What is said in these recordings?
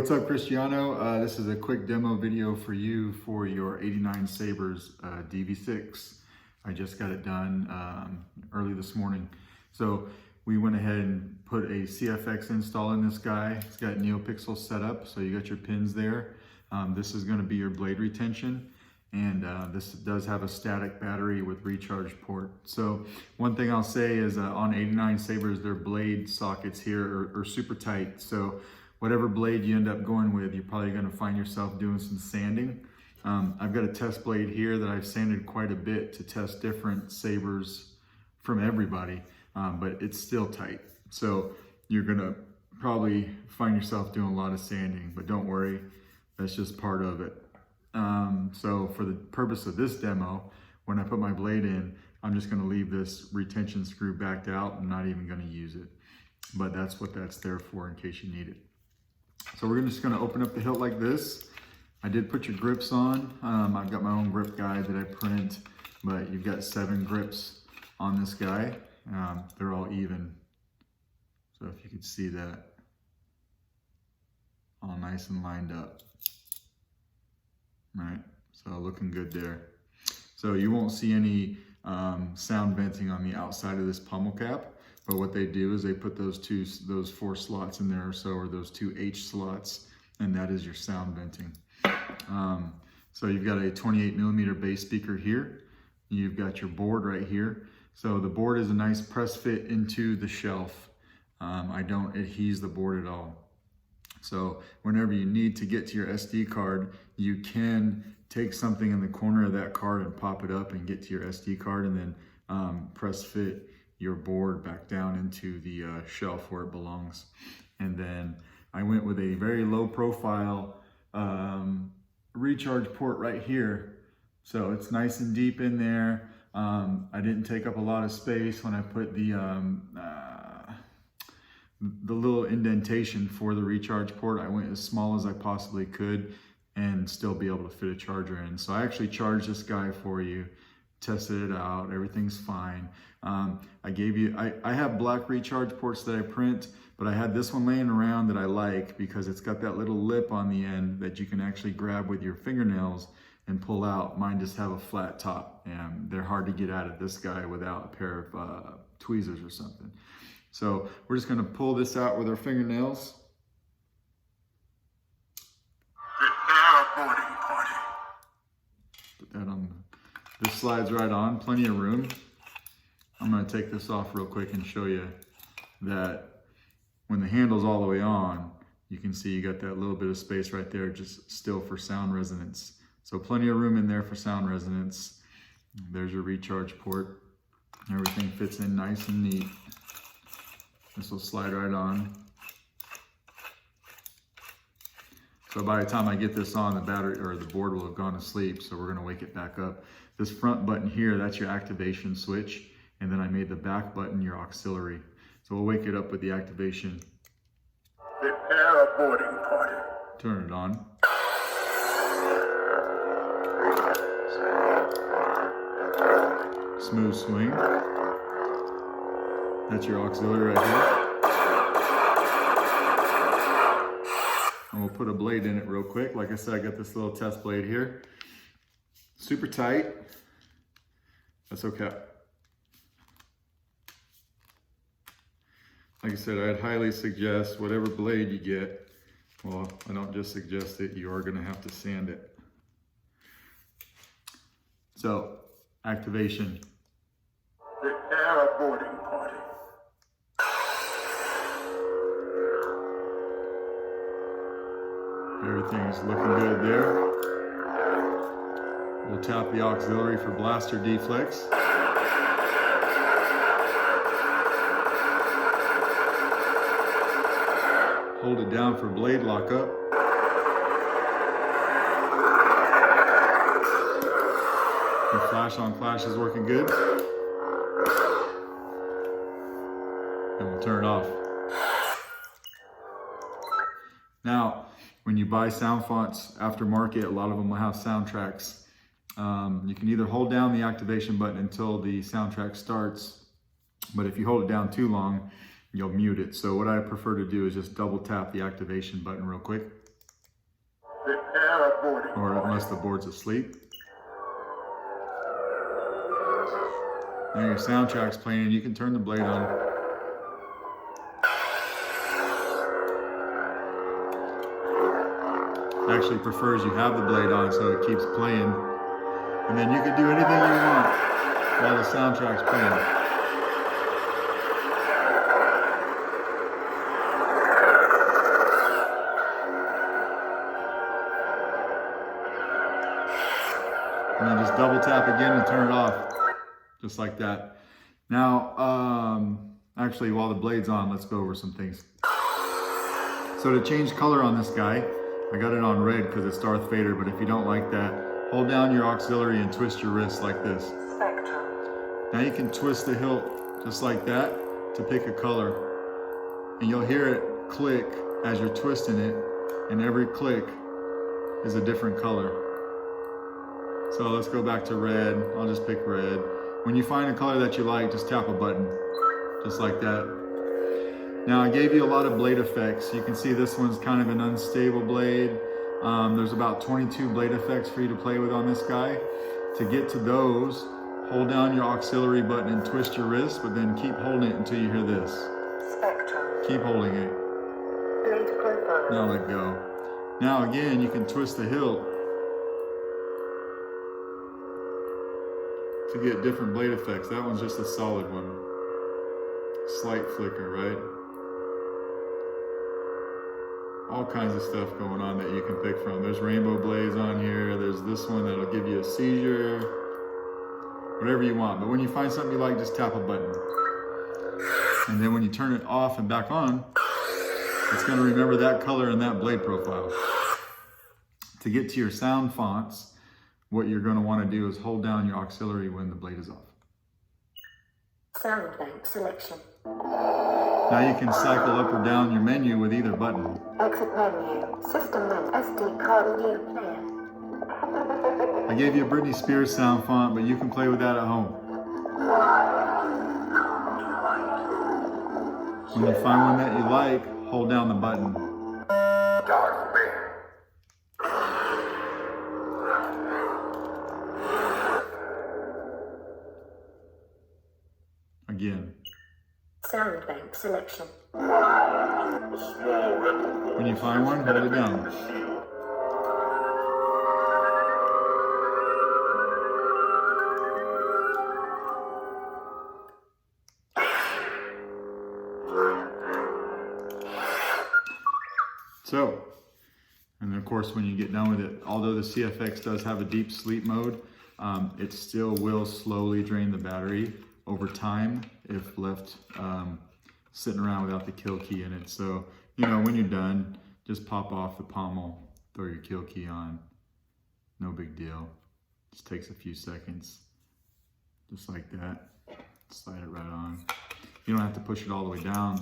what's up, Cristiano? This is a quick demo video for you for your 89 Sabers DV6. I just got it done early this morning. So we went ahead and put a CFX install in this guy. It's got neopixel set up, so you got your pins there. This is going to be your blade retention, and this does have a static battery with recharge port. So one thing I'll say is on 89 Sabers, their blade sockets here are super tight. So whatever blade you end up going with, you're probably going to find yourself doing some sanding. I've got a test blade here that I've sanded quite a bit to test different Sabers from everybody, but it's still tight. So you're going to probably find yourself doing a lot of sanding, but don't worry, that's just part of it. So for the purpose of this demo, when I put my blade in, I'm just going to leave this retention screw backed out. I'm not even going to use it, but that's what that's there for in case you need it. So we're just going to open up the hilt like this. I did put your grips on. I've got my own grip guide that I print, but you've got 7 grips on this guy. They're all even. So if you could see that, all nice and lined up. Right, so looking good there. So you won't see any sound venting on the outside of this pummel cap, but what they do is they put those 4 slots in there or so, or those 2 H slots, and that is your sound venting. So you've got a 28mm bass speaker here. You've got your board right here. So the board is a nice press fit into the shelf. I don't adhese the board at all. So whenever you need to get to your SD card, you can take something in the corner of that card and pop it up and get to your SD card, and then press fit your board back down into the shelf where it belongs. And then I went with a very low profile recharge port right here. So it's nice and deep in there. I didn't take up a lot of space when I put the little indentation for the recharge port. I went as small as I possibly could and still be able to fit a charger in. So I actually charged this guy for you, tested it out, everything's fine. I have black recharge ports that I print, but I had this one laying around that I like because it's got that little lip on the end that you can actually grab with your fingernails and pull out. Mine just have a flat top, and they're hard to get out of this guy without a pair of tweezers or something. So we're just going to pull this out with our fingernails. Put that on. This slides right on, plenty of room. I'm going to take this off real quick and show you that when the handle's all the way on, you can see you got that little bit of space right there, just still for sound resonance. So plenty of room in there for sound resonance. There's your recharge port. Everything fits in nice and neat. This will slide right on. So by the time I get this on, the battery or the board will have gone to sleep, so we're going to wake it back up. This front button here, that's your activation switch, and then I made the back button your auxiliary. So we'll wake it up with the activation. Prepare a boarding party. Turn it on. Smooth swing. That's your auxiliary right here. And we'll put a blade in it real quick. Like I said, I got this little test blade here. Super tight. That's okay. Like I said, I'd highly suggest whatever blade you get, well, I don't just suggest it, you are going to have to sand it. So, activation. Prepare a boarding party. Everything's looking good there. We'll tap the auxiliary for blaster deflex. Hold it down for blade lockup. The flash on flash is working good. And we'll turn it off. Now, when you buy sound fonts aftermarket, a lot of them will have soundtracks. You can either hold down the activation button until the soundtrack starts, but if you hold it down too long, you'll mute it. So what I prefer to do is just double tap the activation button real quick. Prepare boarding Or party. unless the board's asleep. Now your soundtrack's playing, you can turn the blade on. It actually prefers you have the blade on so it keeps playing. And then you can do anything you want while the soundtrack's playing. And then just double tap again and turn it off, just like that. Now, actually, while the blade's on, let's go over some things. So to change color on this guy, I got it on red because it's Darth Vader, but if you don't like that, hold down your auxiliary and twist your wrist like this. Now you can twist the hilt just like that to pick a color. And you'll hear it click as you're twisting it, and every click is a different color. So let's go back to red. I'll just pick red. When you find a color that you like, just tap a button, just like that. Now I gave you a lot of blade effects. You can see this one's kind of an unstable blade. There's about 22 blade effects for you to play with on this guy. To get to those, hold down your auxiliary button and twist your wrist, but then keep holding it until you hear this. Keep holding it. Now let go. Now again, you can twist the hilt to get different blade effects. That one's just a solid one. Slight flicker, right? All kinds of stuff going on that you can pick from. There's rainbow blades on here. There's this one that'll give you a seizure. Whatever you want. But when you find something you like, just tap a button. And then when you turn it off and back on, it's going to remember that color and that blade profile. To get to your sound fonts, what you're going to want to do is hold down your auxiliary when the blade is off. Sound bank selection. Now you can cycle up or down your menu with either button. Exit menu. System menu. SD card new player. I gave you a Britney Spears sound font, but you can play with that at home. When you find one that you like, hold down the button. Darth Vader. Again. Sound bank selection. When you find one, hold it down. So, and of course when you get done with it, although the CFX does have a deep sleep mode, it still will slowly drain the battery over time if left sitting around without the kill key in it. So, you know, when you're done, just pop off the pommel, throw your kill key on. No big deal. Just takes a few seconds. Just like that. Slide it right on. You don't have to push it all the way down.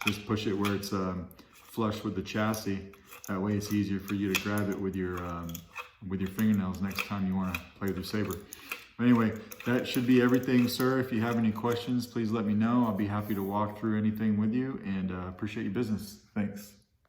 Just push it where it's flush with the chassis. That way it's easier for you to grab it with your fingernails next time you want to play with your saber. But anyway, that should be everything, sir. If you have any questions, please let me know. I'll be happy to walk through anything with you, and appreciate your business. Thanks.